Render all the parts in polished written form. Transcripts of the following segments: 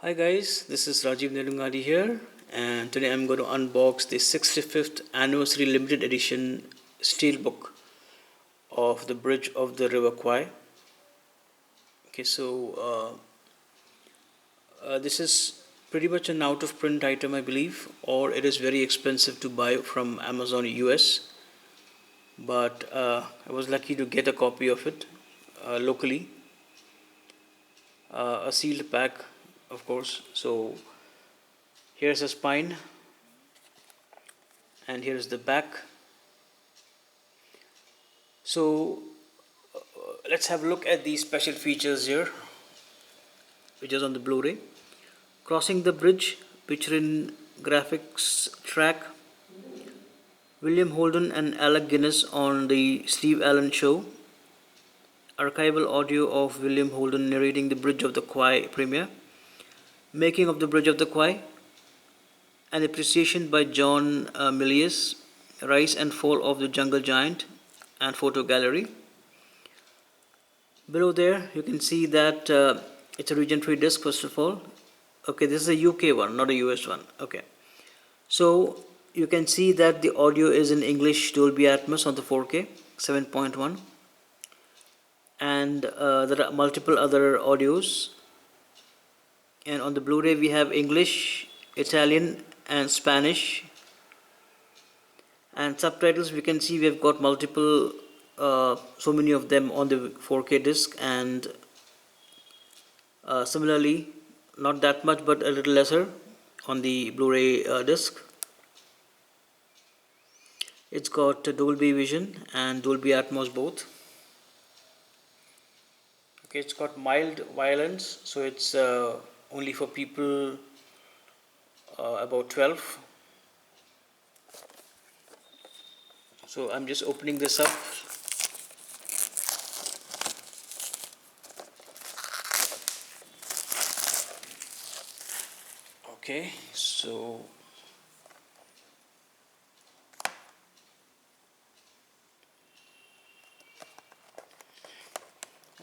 Hi guys, this is Rajiv Nedungadi here, and today I'm going to unbox the 65th anniversary limited edition steelbook of the bridge of the river Kwai. Okay, so this is pretty much an out of print item, I believe, or it is very expensive to buy from Amazon US. But I was lucky to get a copy of it locally, a sealed pack, of course. So here's a spine, and here's the back. So let's have a look at these special features here, which is on the Blu-ray. Crossing the bridge, picture in graphics track. William Holden and Alec Guinness on the Steve Allen Show. Archival audio of William Holden narrating the Bridge of the Kwai premiere. Making of the Bridge of the Kwai. An appreciation by John Milius. Rise and Fall of the Jungle Giant and photo gallery. Below there you can see that it's a region 3 disc first of all. Okay, this is a UK one, not a US one. Okay, so you can see that the audio is in English Dolby Atmos on the 4K 7.1, and there are multiple other audios, and on the Blu-ray we have English, Italian and Spanish, and subtitles. We can see we have got multiple, so many of them on the 4K disc, and similarly not that much but a little lesser on the Blu-ray disc. It's got Dolby Vision and Dolby Atmos both. Okay, it's got mild violence, so it's only for people about 12. So I'm just opening this up. Okay, so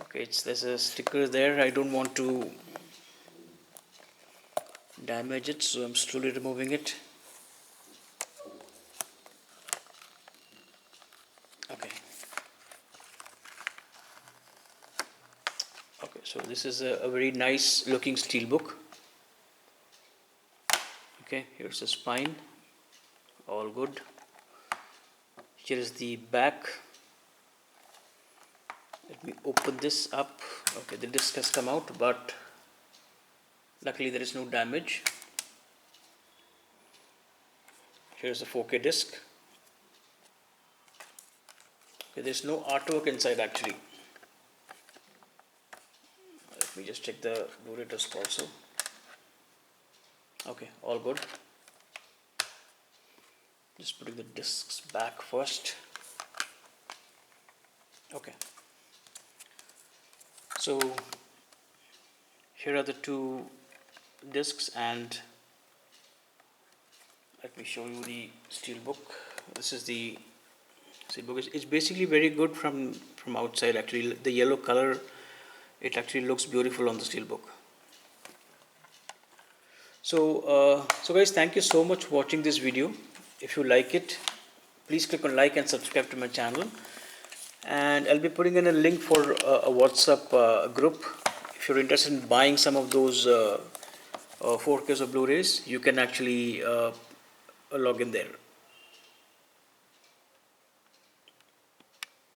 okay, there's a sticker there. I don't want to damage it, so I'm slowly removing it. Okay. Okay, so this is a very nice looking steelbook. Okay, here's the spine, all good. Here is the back. Let me open this up. Okay, the disc has come out, but luckily there is no damage. Here's a 4K disc. Okay, there's no artwork inside actually. Let me just check the Blu-ray disc also. Okay, all good. Just putting the discs back first. Okay. So here are the two discs, and let me show you the steelbook. This is the steelbook. It's basically very good from outside. Actually, the yellow color, it actually looks beautiful on the steelbook. So guys, thank you so much for watching this video. If you like it, please click on like and subscribe to my channel, and I'll be putting in a link for a WhatsApp group. If you're interested in buying some of those 4Ks or Blu-rays, you can actually log in there.